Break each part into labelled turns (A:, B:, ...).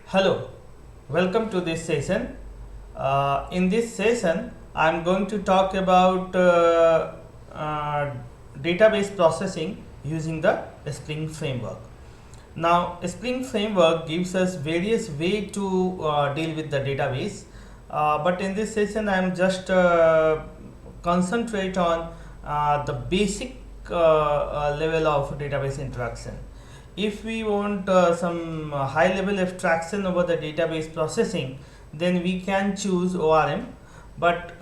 A: Hello, welcome to this session. In this session, I am going to talk about uh, database processing using the Spring Framework. Now, Spring Framework gives us various ways to deal with the database, but in this session, I am just concentrate on the basic level of database interaction. If we want some high level abstraction over the database processing, then we can choose ORM, but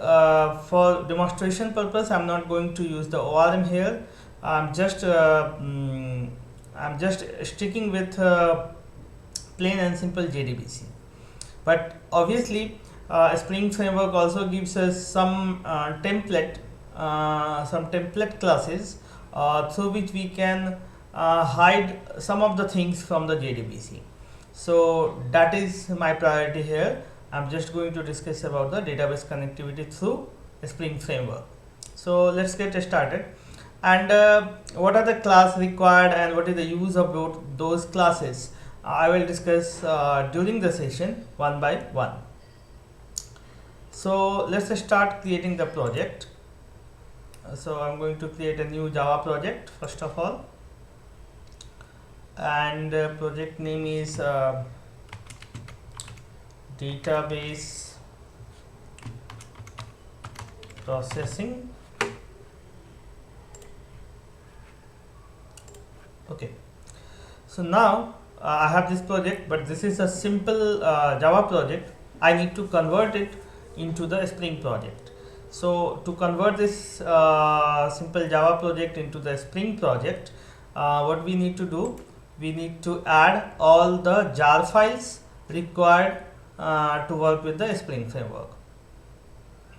A: for demonstration purpose I'm not going to use the ORM here. I'm just I'm just sticking with plain and simple JDBC. But obviously Spring Framework also gives us some template classes through which we can hide some of the things from the JDBC. So that is my priority here. I'm just going to discuss about the database connectivity through Spring Framework. So let's get started. And what are the class required and what is the use of those classes? I will discuss during the session one by one. So let's start creating the project. So I'm going to create a new Java project first of all, and project name is database processing. Okay, so now I have this project, but this is a simple Java project. I need to convert it into the Spring project. So to convert this simple Java project into the Spring project, what we need to do, we need to add all the jar files required to work with the Spring Framework.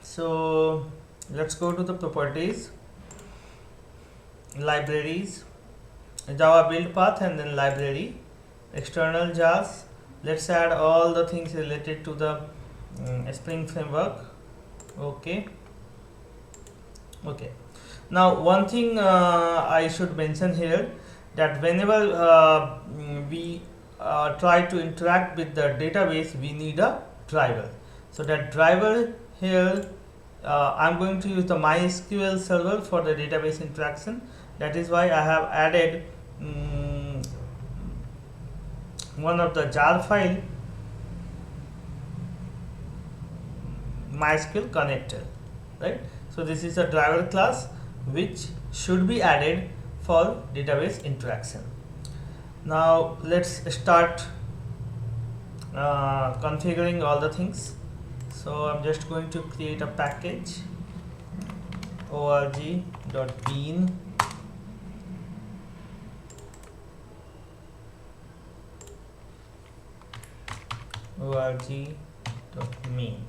A: So let's go to the properties, libraries, Java build path, and then library, external jars. Let's add all the things related to the Spring Framework. Okay. Now one thing I should mention here, that whenever we try to interact with the database, we need a driver. So that driver here, I'm going to use the MySQL server for the database interaction. That is why I have added one of the jar file, MySQL connector, right? So this is a driver class which should be added for database interaction. Now let's start configuring all the things. So I'm just going to create a package, org.bean, org.main,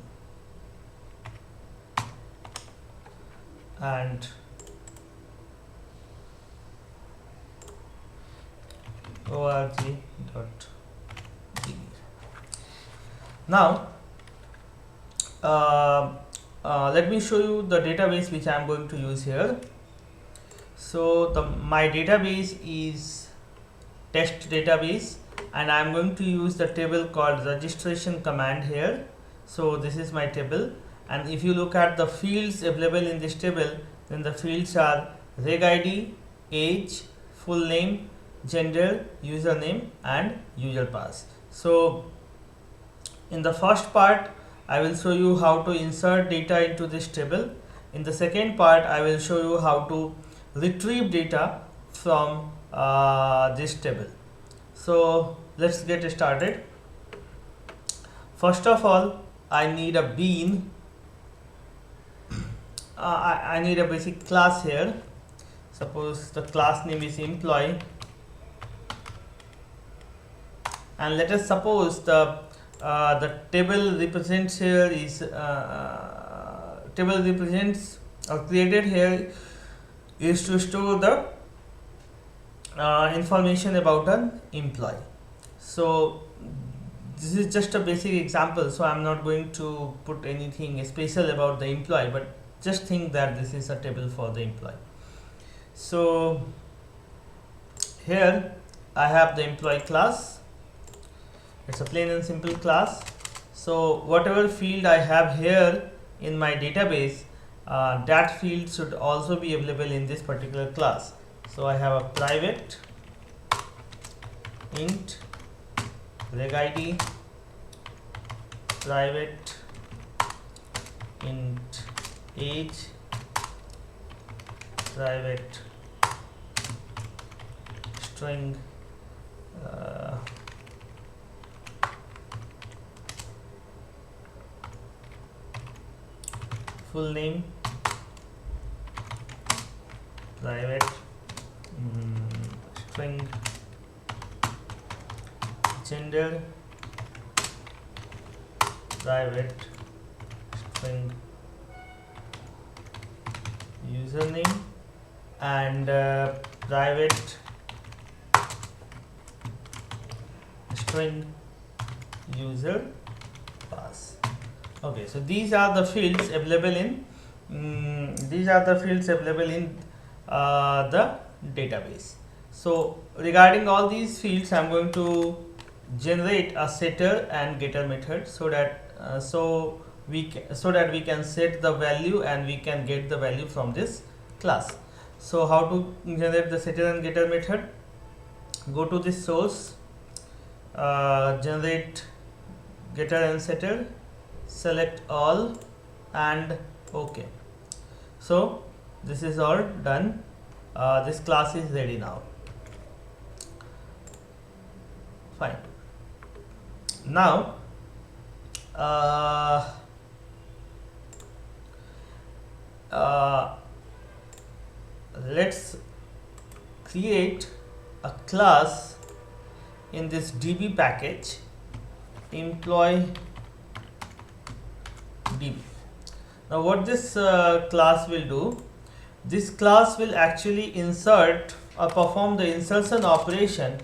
A: and org.d. Now let me show you the database which I am going to use here. So my database is test database, and I am going to use the table called registration command here. So this is my table, and if you look at the fields available in this table, then the fields are reg id, age, full name, gender, username, and user pass. So in the first part I will show you how to insert data into this table. In the second part I will show you how to retrieve data from this table. So let's get started. First of all, I need a bean. I need a basic class here. Suppose the class name is employee, and let us suppose the table represents here is table represents or created here is to store the information about an employee. So this is just a basic example, so I'm not going to put anything special about the employee, but just think that this is a table for the employee. So here I have the employee class, It's a plain and simple class. So whatever field I have here in my database, that field should also be available in this particular class. So I have a private int reg id, private int age, private string full name, private string gender, private string username, and private string user pass. Okay, so these are the fields available in the database. So regarding all these fields, I'm going to generate a setter and getter method so that we can set the value and we can get the value from this class. So how to generate the setter and getter method? Go to this source, generate getter and setter, select all, and OK. So this is all done. This class is ready now. Fine. Now let's create a class in this DB package, employee DB. Now what this class will do, this class will actually insert or perform the insertion operation.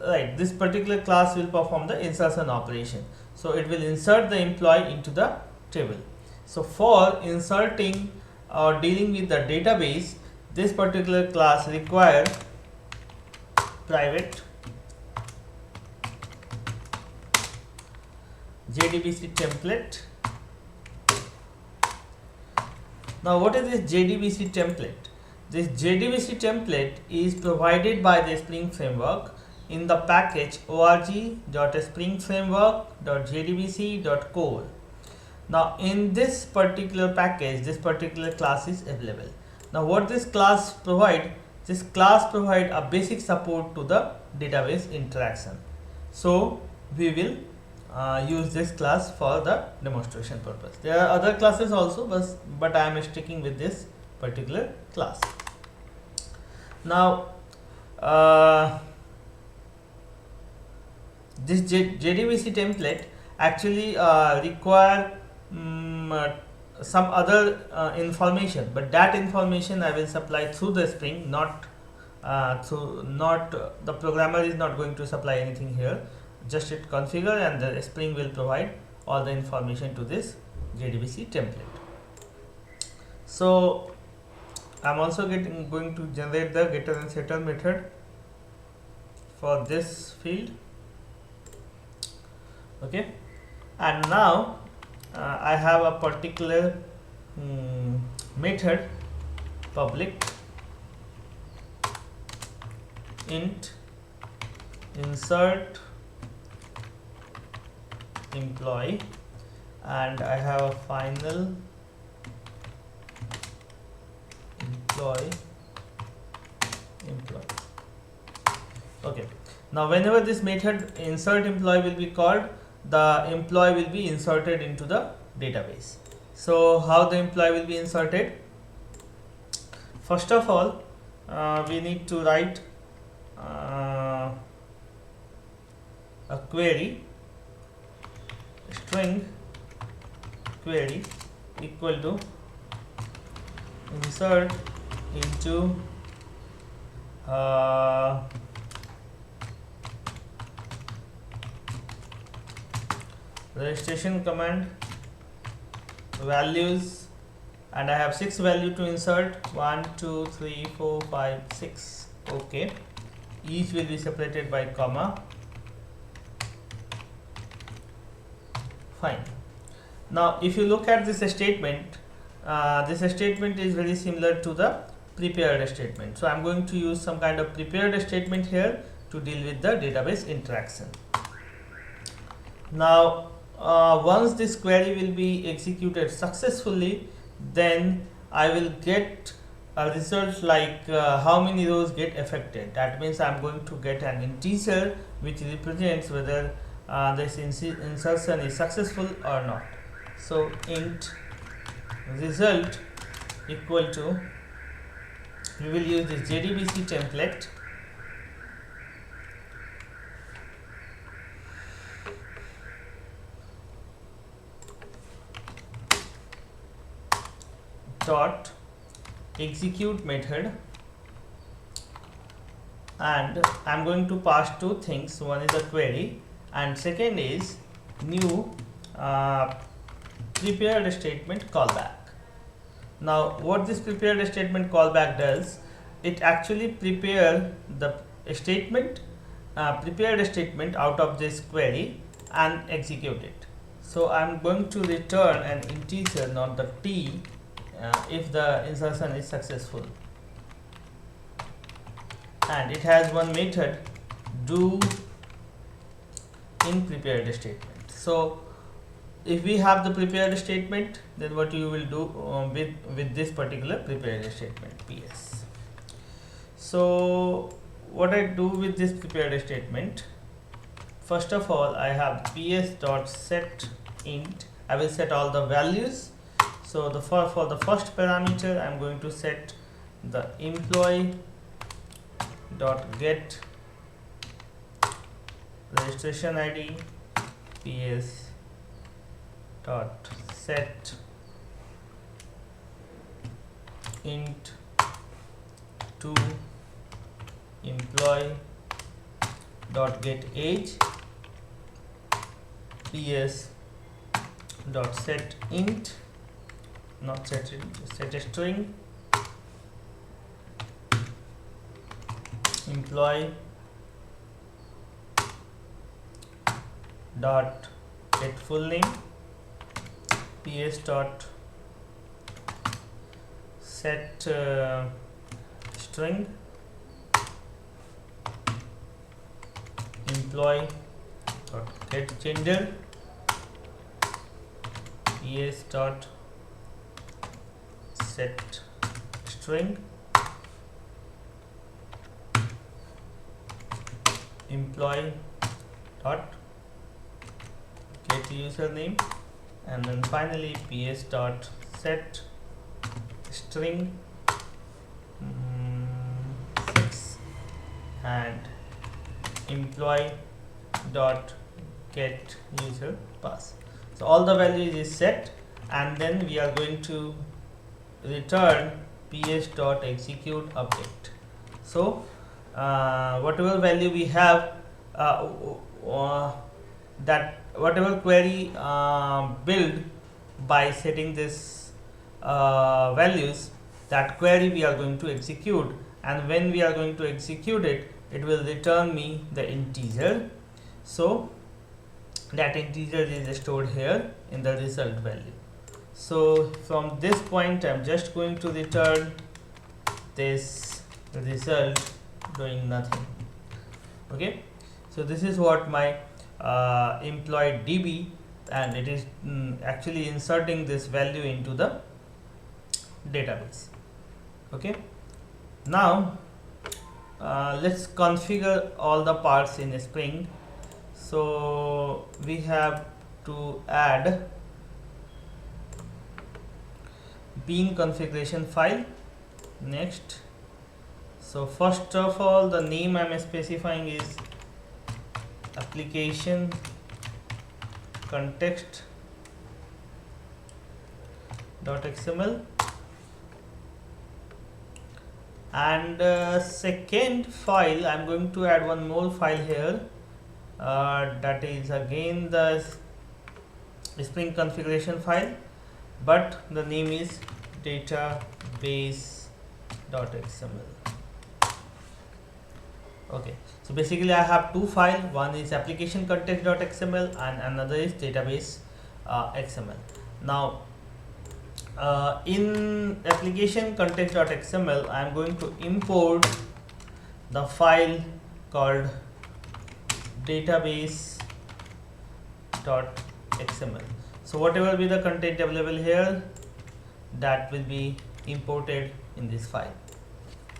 A: Right, this particular class will perform the insertion operation. So it will insert the employee into the table. So for inserting or dealing with the database, this particular class requires private JDBC template. Now what is this JDBC template? This JDBC template is provided by the Spring Framework in the package org.springframework.jdbc.core. Now in this particular package, this particular class is available. Now what this class provide? This class provide a basic support to the database interaction. So we will use this class for the demonstration purpose. There are other classes also, but I am sticking with this particular class. Now this JDBC template actually require some other information, but that information I will supply through the Spring, not the programmer is not going to supply anything here. Just hit configure and the Spring will provide all the information to this JDBC template. So I'm also going to generate the getter and setter method for this field. Okay, and now I have a particular method, public int insert employee, and I have a final employee. Okay, now whenever this method insert employee will be called, the employee will be inserted into the database. So how the employee will be inserted? First of all, we need to write a query, string query equal to insert into registration command values, and I have 6 value to insert, 1 2 3 4 5 6. Okay, each will be separated by comma. Fine. Now if you look at this statement is very similar to the prepared statement. So I'm going to use some kind of prepared statement here to deal with the database interaction. Now once this query will be executed successfully, then I will get a result like how many rows get affected. That means I'm going to get an integer which represents whether this insertion is successful or not. So int result equal to, we will use this JDBC template dot execute method, and I'm going to pass two things. One is a query and second is new prepared statement callback. Now what this prepared statement callback does, it actually prepare the statement prepared statement out of this query and execute it. So I'm going to return an integer, not the t, if the insertion is successful, and it has one method do in prepared statement. So if we have the prepared statement, then what you will do with this particular prepared statement ps. So what I do with this prepared statement, first of all I have ps dot set int. I will set all the values. So the for the first parameter I'm going to set the employee dot get registration id ps dot set int to employee dot get age ps dot set int, not set string, employee dot get full name ps dot set string, employee dot get gender ps dot set string, employee dot get username, and then finally ps dot set string 6 and employee dot get user pass. So all the values is set, and then we are going to return ps dot execute update. So whatever value we have, that whatever query build by setting this values, that query we are going to execute, and when we are going to execute it, it will return me the integer. So that integer is stored here in the result value. So from this point I'm just going to return this result doing nothing. Okay, so this is what my employee DB, and it is actually inserting this value into the database. Okay, now let's configure all the parts in Spring. So we have to add bean configuration file next. So first of all, the name I am specifying is application context .xml, and second file I'm going to add one more file here, that is again the Spring configuration file, but the name is database.xml. Okay, so basically I have two files. One is application context.xml and another is database XML. Now in application context.xml I am going to import the file called database.xml. so whatever be the content available here, that will be imported in this file.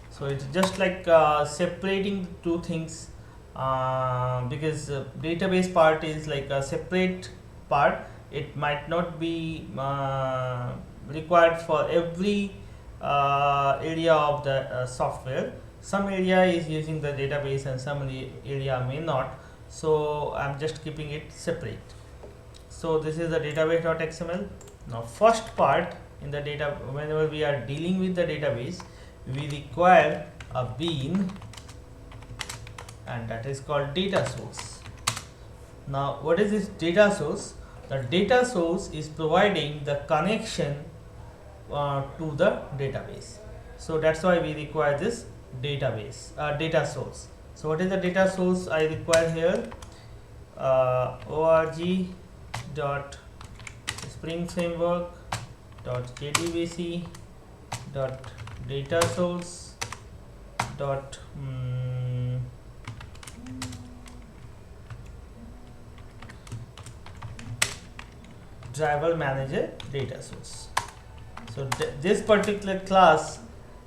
A: So it's just like separating two things, because database part is like a separate part. It might not be required for every area of the software. Some area is using the database and some area may not, so I'm just keeping it separate. So this is the database.xml. Now first part in the data, whenever we are dealing with the database, we require a bean, and that is called data source. Now what is this data source? The data source is providing the connection to the database. So that's why we require this data source. So what is the data source I require here? org dot spring framework dot jdbc dot data source dot driver manager data source. So this particular class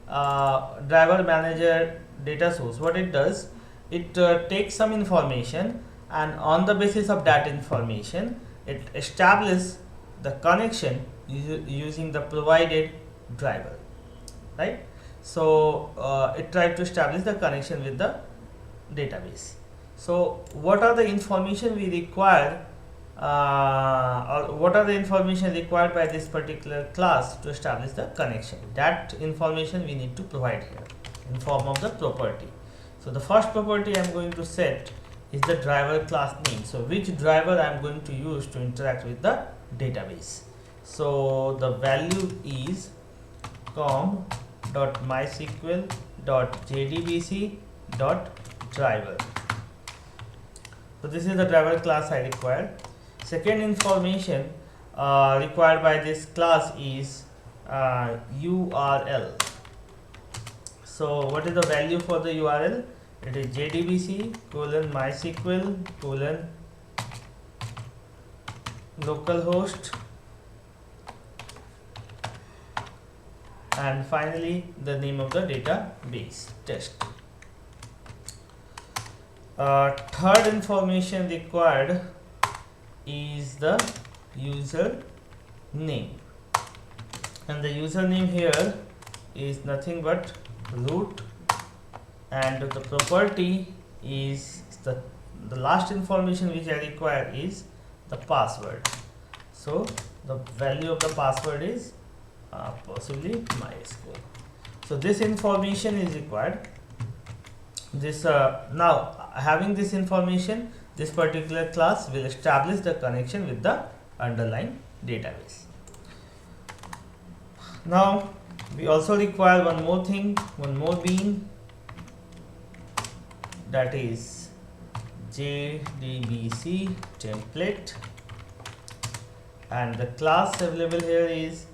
A: driver manager data source, what it does, it takes some information, and on the basis of that information it establishes the connection using the provided driver, right? So it tried to establish the connection with the database. So what are the information we require, or what are the information required by this particular class to establish the connection? That information we need to provide here in form of the property. So the first property I am going to set is the driver class name. So which driver I am going to use to interact with the database. So the value is com.mysql.jdbc.driver. So this is the driver class I require. Second information required by this class is URL. So what is the value for the URL? It is jdbc:/mysql:/localhost, and finally the name of the database test. Third information required is the user name, and the username here is nothing but root, and the property is the last information which I require is the password. So the value of the password is possibly MySQL. So this information is required. This now having this information, this particular class will establish the connection with the underlying database. Now we also require one more thing, one more bean, that is JDBC template, and the class available here is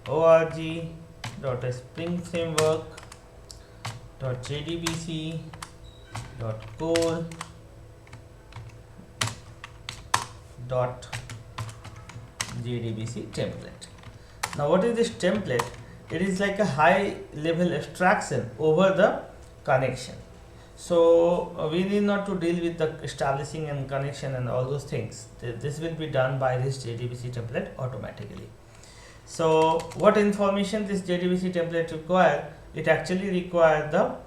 A: org.springframework.jdbc.core.jdbc template. Now what is this template? It is like a high level abstraction over the connection. So we need not to deal with the establishing and connection and all those things. This will be done by this JDBC template automatically. So what information this JDBC template require? It actually requires the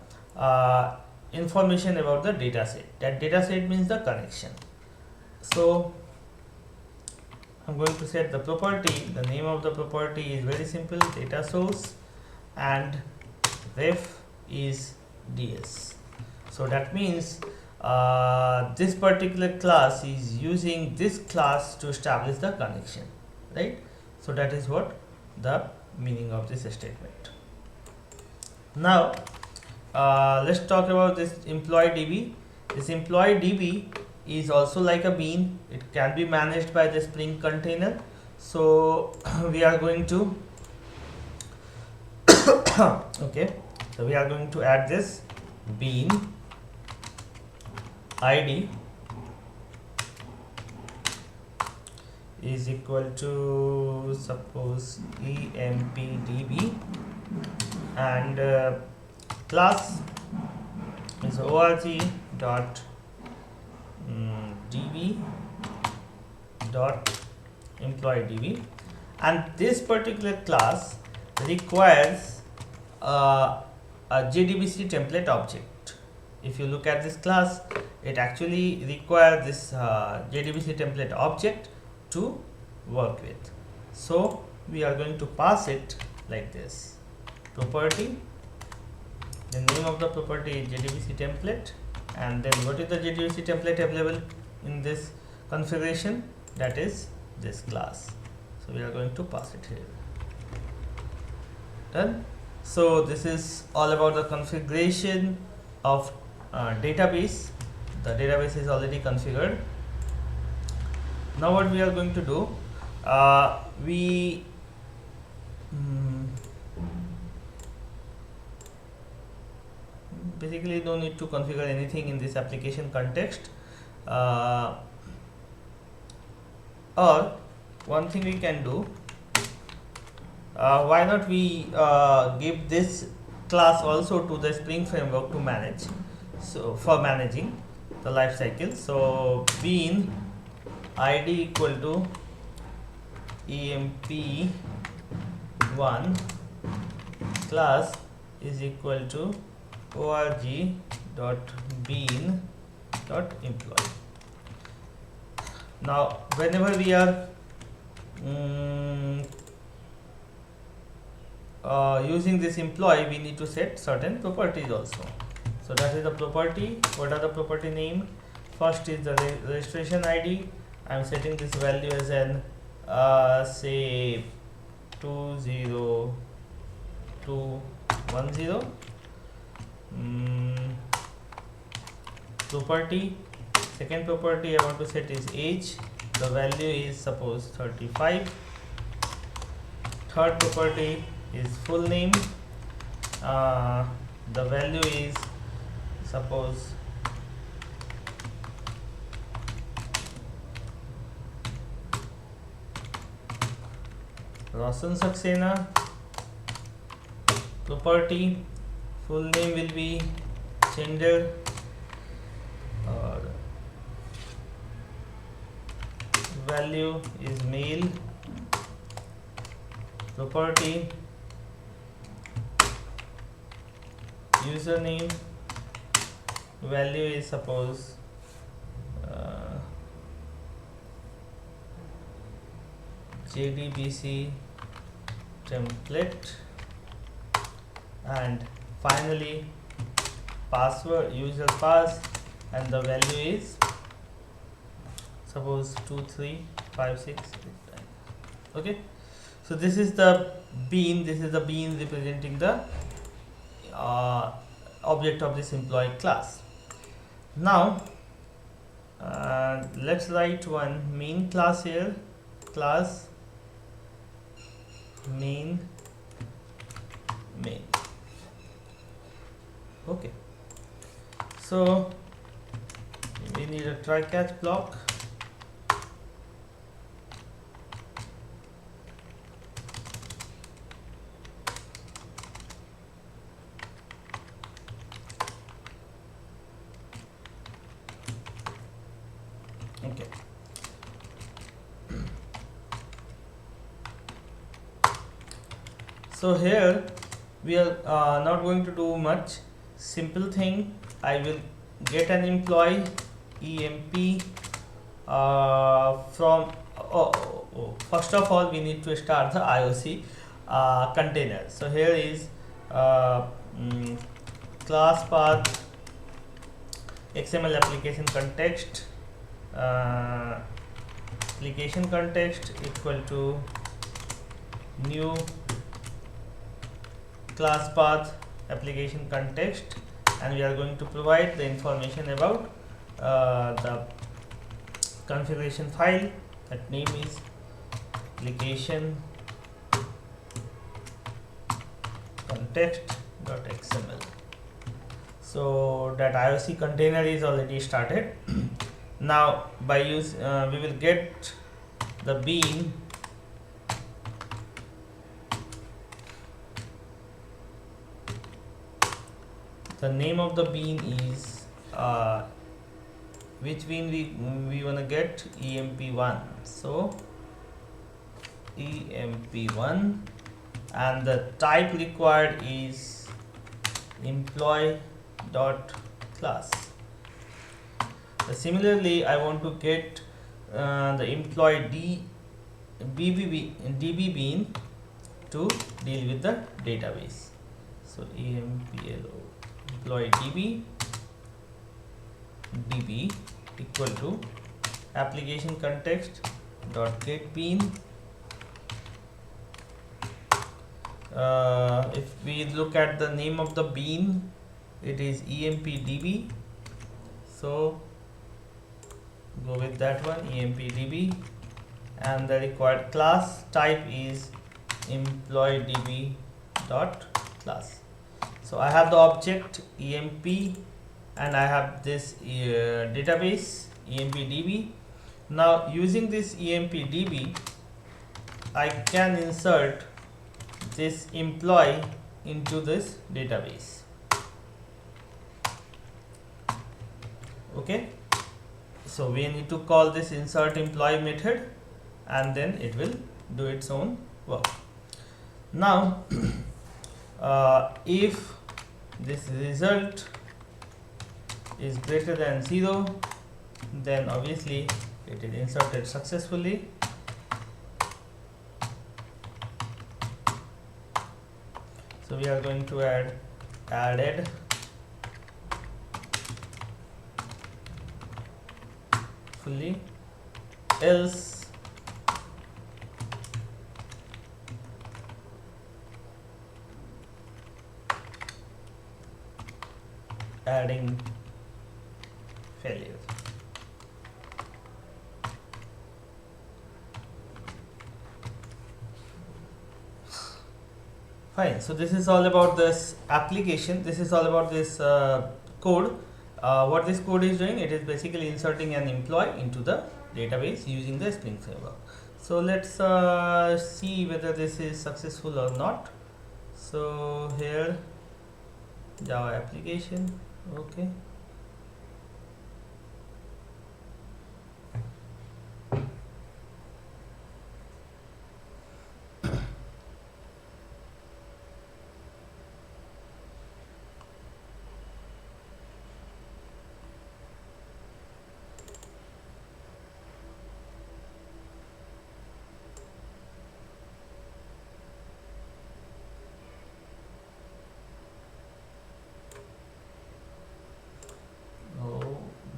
A: information about the data set. That data set means the connection. So I'm going to set the property. The name of the property is very simple, data source, and ref is ds. So that means this particular class is using this class to establish the connection, right? So that is what the meaning of this statement. Now let's talk about this employee DB. This employee DB is also like a bean. It can be managed by the Spring container. So we are going to okay, so we are going to add this bean ID is equal to suppose empdb, and class is org dot db dot employee DB, and this particular class requires a JDBC template object. If you look at this class, it actually requires this JDBC template object to work with. So we are going to pass it like this: property, the name of the property is JDBC template, and then what is the JDBC template available in this configuration? That is this class. So we are going to pass it here. Done. So this is all about the configuration of database. The database is already configured. Now what we are going to do, we basically don't need to configure anything in this application context, or one thing we can do, why not we give this class also to the Spring framework to manage, so for managing the life cycle. So bean id equal to emp1 class is equal to org.bean.employee. Now whenever we are using this employee, we need to set certain properties also. So that is the property. What are the property name? First is the registration ID. I am setting this value as an say 20210. Property, second property I want to set is age. The value is suppose 35. Third property is full name. The value is suppose Roshan Saxena. Property, full name will be gender, or value is male. Property, username, value is suppose JDBC template, and finally password, user pass, and the value is suppose 2356. Okay, so this is the bean. This is the bean representing the object of this employee class. Now let's write one main class here. Class main. Okay, so we need a try catch block. Okay, so here we are not going to do much. Simple thing, I will get an employee emp from first of all we need to start the IOC container. So here is class path XML application context equal to new class path application context, and we are going to provide the information about the configuration file. That name is application context.xml. So that IOC container is already started. Now by use we will get the bean the name of the bean is which bean we want to get, emp1. So emp1, and the type required is employee dot class. Similarly, I want to get the employee DB bean to deal with the database. So emplo employee DB equal to application context dot get bean. If we look at the name of the bean, it is empdb, so go with that one, empdb, and the required class type is employee DB dot class. So I have the object emp, and I have this database empdb. Now using this empdb, I can insert this employee into this database. Okay, so we need to call this insert employee method, and then it will do its own work. Now if this result is greater than 0, then obviously it is inserted successfully. So we are going to add added fully, else adding failure. Fine. So this is all about this application. This is all about this code. What this code is doing, it is basically inserting an employee into the database using the Spring Framework. So let's see whether this is successful or not. So here, Java application. Okay.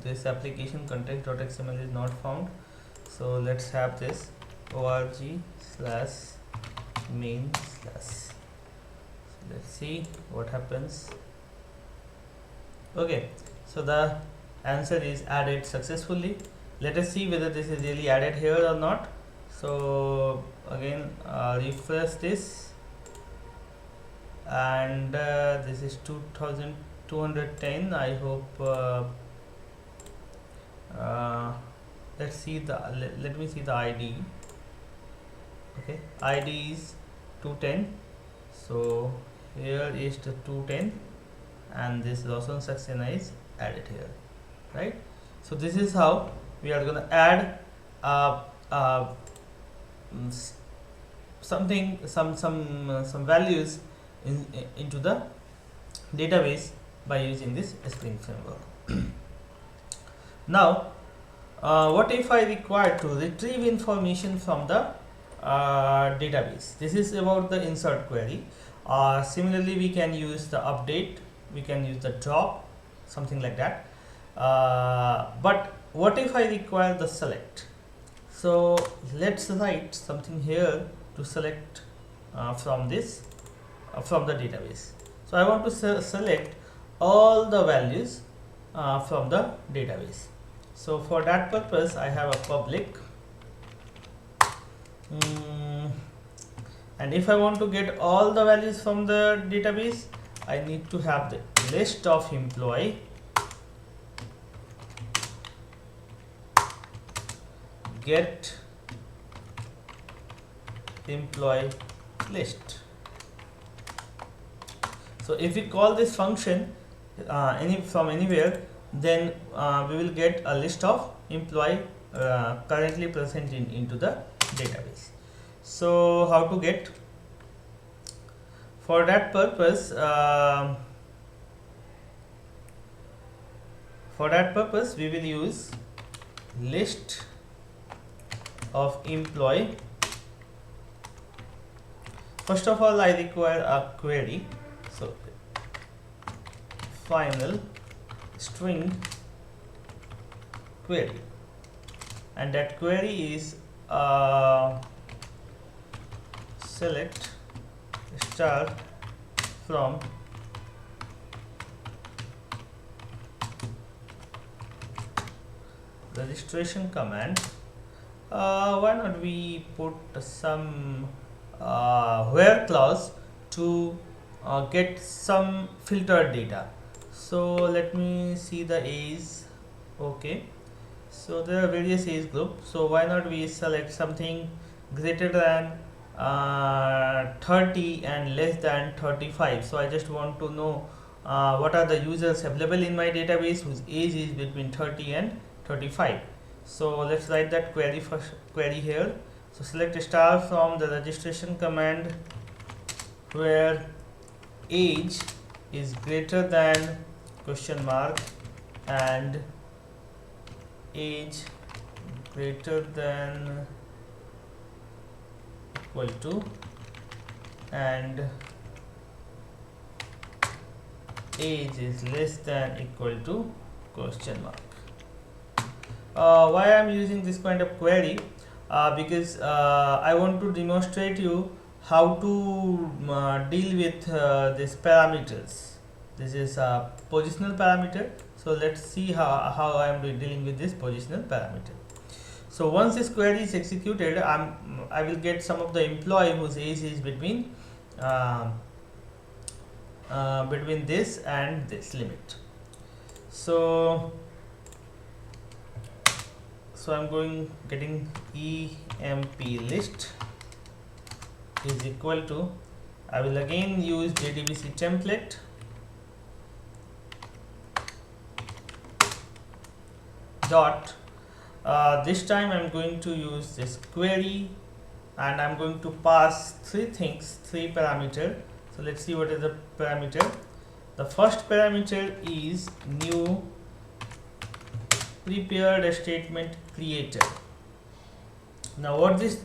A: This application context.xml is not found, so let's have this org/main/. So let's see what happens. Okay, so the answer is added successfully. Let us see whether this is really added here or not. So again refresh this, and this is 2210. I hope let's see the let me see the ID. Okay, ID is 210. So here is the 210, and this Lawson Saxena is added here, right? So this is how we are gonna add some values into the database by using this Spring Framework. Now what if I require to retrieve information from the database? This is about the insert query. Similarly, we can use the update, we can use the drop, something like that. But what if I require the select? So let's write something here to select from this from the database. So I want to select all the values from the database. So for that purpose I have a public and if I want to get all the values from the database, I need to have the list of employee get employee list. So if we call this function from anywhere, then we will get a list of employee currently present into the database. So how to get? For that purpose we will use list of employee. First of all, I require a query. So final string query, and that query is select star from registration command. Why not we put some where clause to get some filtered data. So let me see the age. Okay, so there are various age groups, so why not we select something greater than 30 and less than 35. So I just want to know what are the users available in my database whose age is between 30 and 35. So let's write that query here. So select star from the registration command where age is greater than question mark and age greater than equal to and age is less than equal to question mark. Why I am using this kind of query? Because I want to demonstrate you how to deal with these parameters. This is a positional parameter, so let's see how I am dealing with this positional parameter. So once this query is executed, I will get some of the employee whose age is between this and this limit. So I'm getting emp list is equal to, I will again use JDBC template dot this time I'm going to use this query and I'm going to pass three parameters. So let's see what is the parameter. The first parameter is new prepared statement creator. Now what this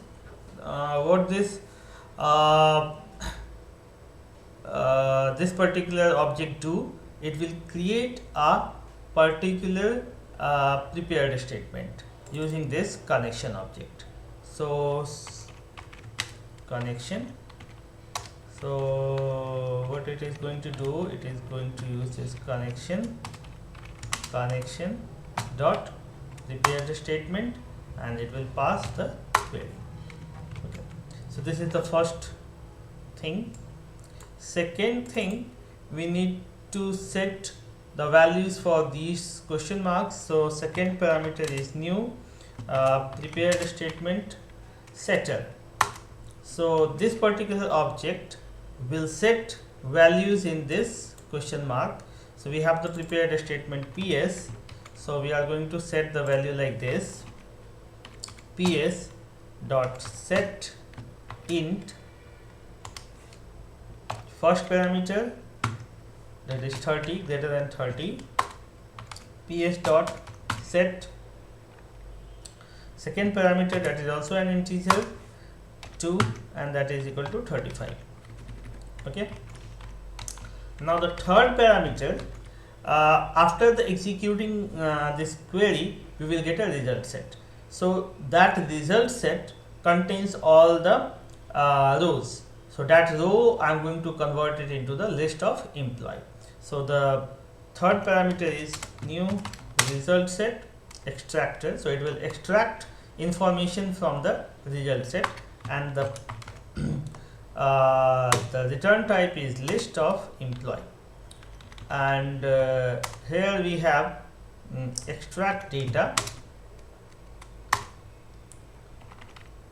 A: particular object do, it will create a particular prepared statement using this connection object. So connection, so what it is going to do, it is going to use this connection dot prepared statement and it will pass the query. Okay, so this is the first thing. Second thing, we need to set the values for these question marks. So second parameter is new prepared statement setter. So this particular object will set values in this question mark. So we have the prepared statement PS, so we are going to set the value like this: PS dot set int first parameter, that is 30, greater than 30, PS dot set second parameter, that is also an integer 2 and that is equal to 35. Okay, now the third parameter, after the executing this query, we will get a result set. So that result set contains all the rows. So that row I'm going to convert it into the list of employee. So the third parameter is new result set extractor. So it will extract information from the result set, and the return type is list of employee. And here we have extract data.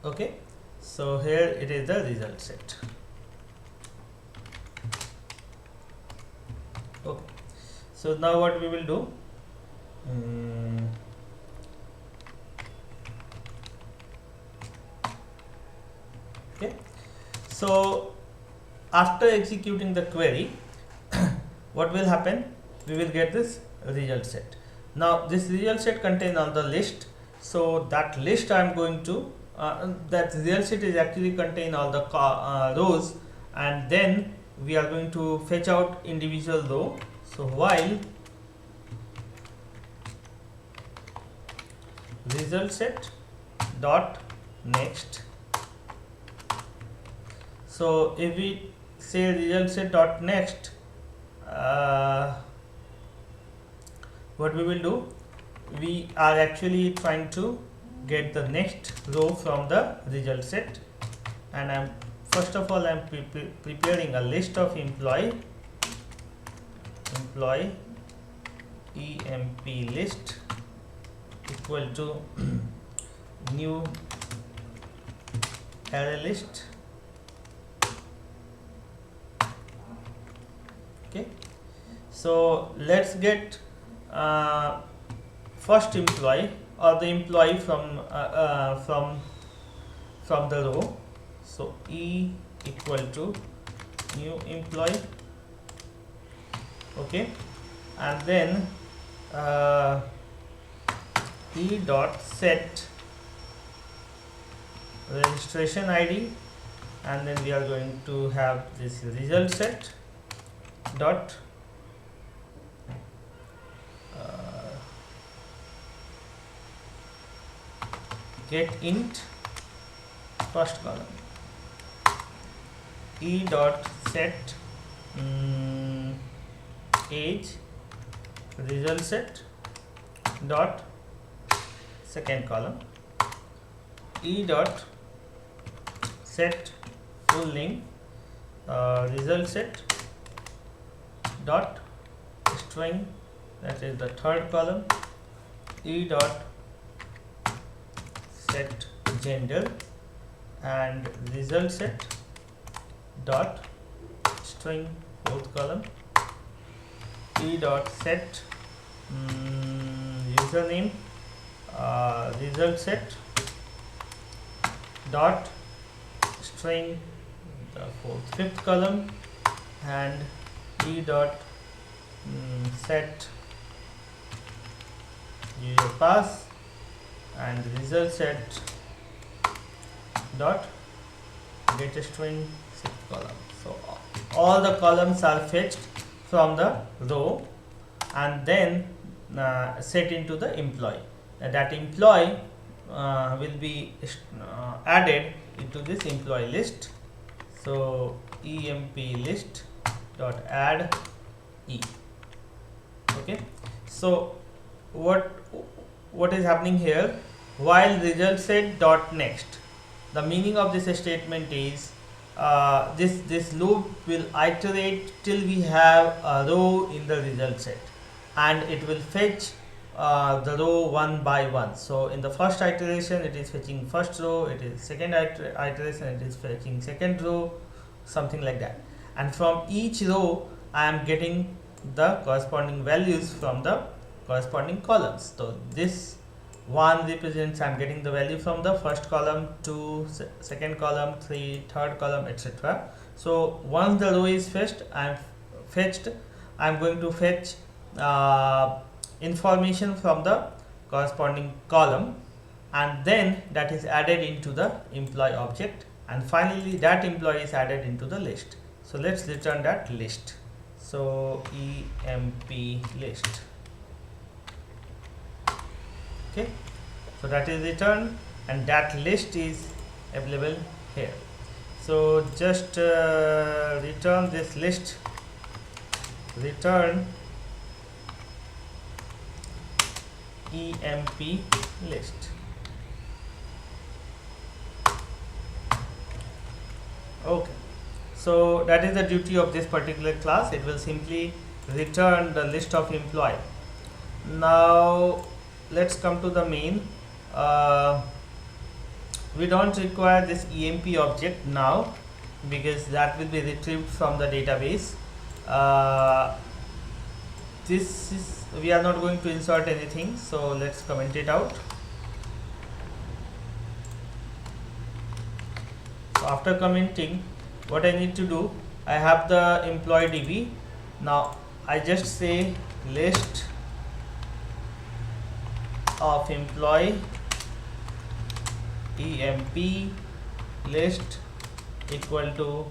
A: Okay, so here it is the result set. Okay, so now what we will do, okay, so after executing the query, what will happen, we will get this result set. Now this result set contains all the list, so that list I am going to that result set is actually contain all the rows, and then we are going to fetch out individual row. So while result set dot next, so if we say result set dot next, what we will do, we are actually trying to get the next row from the result set, and I'm first of all I'm preparing a list of employee emp list equal to new array list. Okay, so let's get first employee or the employee from the row. So e equal to new employee. Okay, and then e dot set registration ID, and then we are going to have this result set dot get int first column, e dot set age result set dot second column, e dot set full name result set dot string, that is the third column, e dot set gender and result set dot string fourth column, e dot set username result set dot string the fifth column, and e dot set user pass and result set dot get string sixth column. So all the columns are fetched from the row and then set into the employee. That employee will be added into this employee list. So emp list dot add e. Okay, so what is happening here, while result set dot next, the meaning of this statement is this loop will iterate till we have a row in the result set, and it will fetch the row one by one. So in the first iteration it is fetching first row, it is second iteration it is fetching second row, something like that, and from each row I am getting the corresponding values from the corresponding columns. So this 1 represents I am getting the value from the first column, 2 second column, 3 third column, etc. So once the row is fetched, I am going to fetch information from the corresponding column, and then that is added into the employee object, and finally that employee is added into the list. So let's return that list. So emp list. Okay, so that is returned and that list is available here. So just return this list, return EMP list. Okay, so that is the duty of this particular class. It will simply return the list of employee. Now let's come to the main. We don't require this EMP object now because that will be retrieved from the database. This is, we are not going to insert anything, so let's comment it out. So after commenting, what I need to do, I have the employee DB. Now I just say list of employee EMP list equal to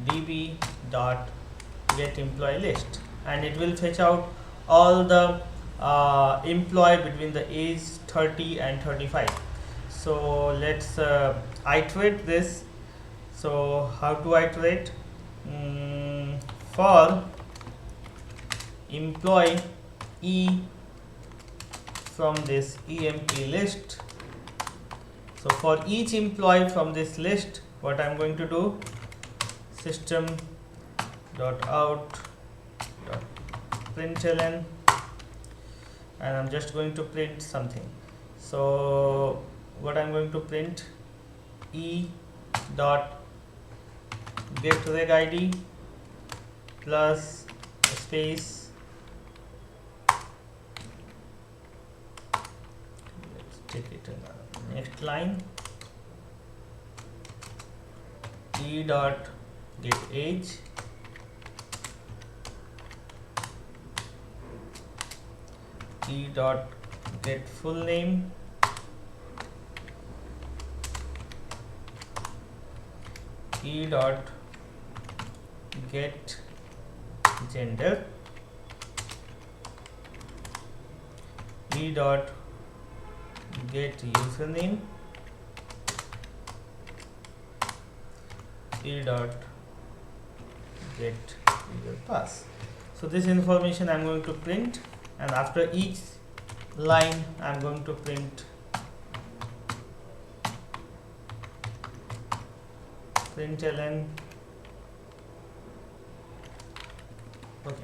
A: db dot get employee list, and it will fetch out all the employee between the age 30 and 35. So let's iterate this. So how to iterate? For employee E from this EMP list. So for each employee from this list, what I'm going to do, system dot out dot println, and I'm just going to print something. So what I'm going to print, E dot get reg ID plus space, let's take it in the next line, E dot get age E dot get full name E dot get gender E dot get username E dot get user pass. So this information I'm going to print, and after each line I'm going to print println. Okay.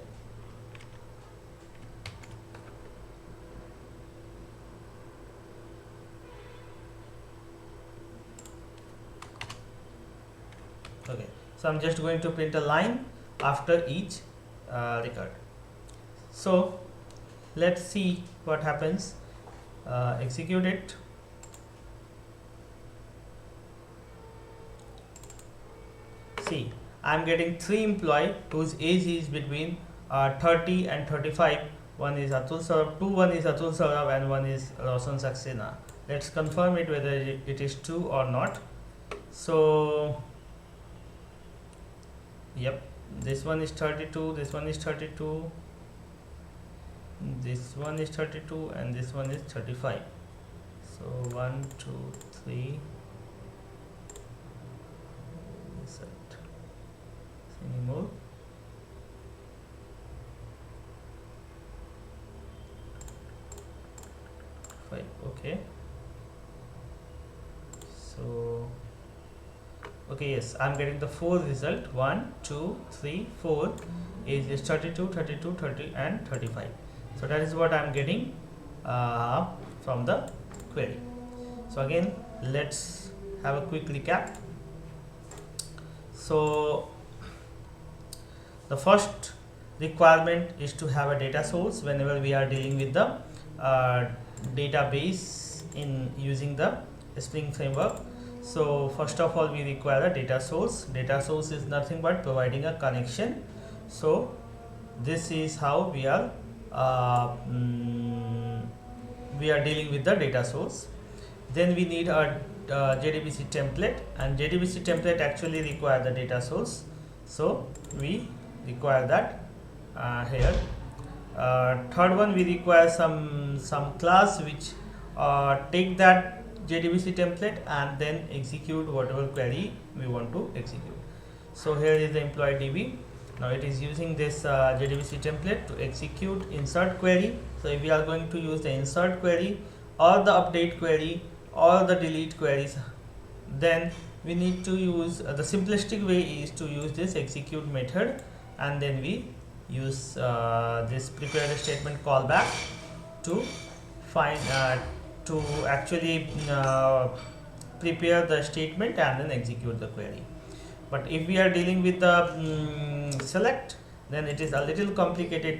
A: Okay, so I'm just going to print a line after each record. So let's see what happens. Execute it. See, I'm getting 3 employee whose age is between 30 and 35. One is Atul Saurabh, one is Atul Saurabh, and one is Roshan Saxena. Let's confirm it whether it is true or not. So yep, this one is 32, this one is 32, this one is 32, and this one is 35. So 1 2 3 insert any more. Okay, so okay, yes, I'm getting the 4 result, 1 2 3 4, age is 32 32 30 and 35. So that is what I'm getting from the query. So again, let's have a quick recap. So the first requirement is to have a data source whenever we are dealing with the database in using the Spring framework. So first of all, we require a data source. Data source is nothing but providing a connection. So this is how we are dealing with the data source. Then we need a JDBC template, and JDBC template actually require the data source, so we require that here. Third one, we require some class which take that JDBC template and then execute whatever query we want to execute. So here is the employee DB. Now it is using this JDBC template to execute insert query. So if we are going to use the insert query or the update query or the delete queries, then we need to use the simplistic way is to use this execute method, and then we use this prepare statement callback to find to actually prepare the statement and then execute the query. But if we are dealing with the select, then it is a little complicated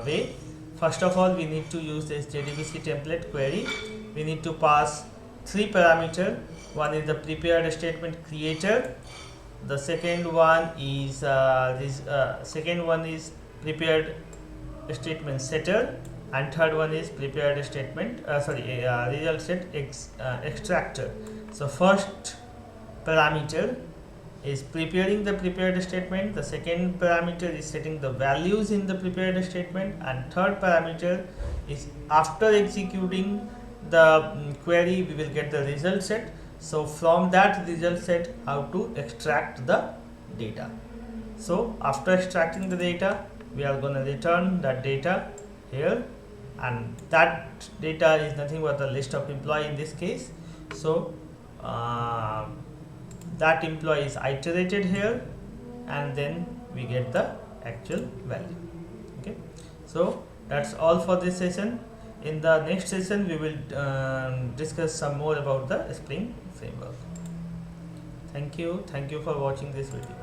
A: way. First of all, we need to use this JDBC template query. We need to pass 3 parameters. One is the prepared statement creator. The second one is prepared statement setter, and third one is prepared statement result set extractor. So first parameter is preparing the prepared statement, the second parameter is setting the values in the prepared statement, and third parameter is after executing the query we will get the result set. So from that result set, how to extract the data. So after extracting the data, we are going to return that data here, and that data is nothing but the list of employee in this case. So that employee is iterated here, and then we get the actual value. Okay, so that's all for this session. In the next session, we will discuss some more about the Spring framework. Thank you for watching this video.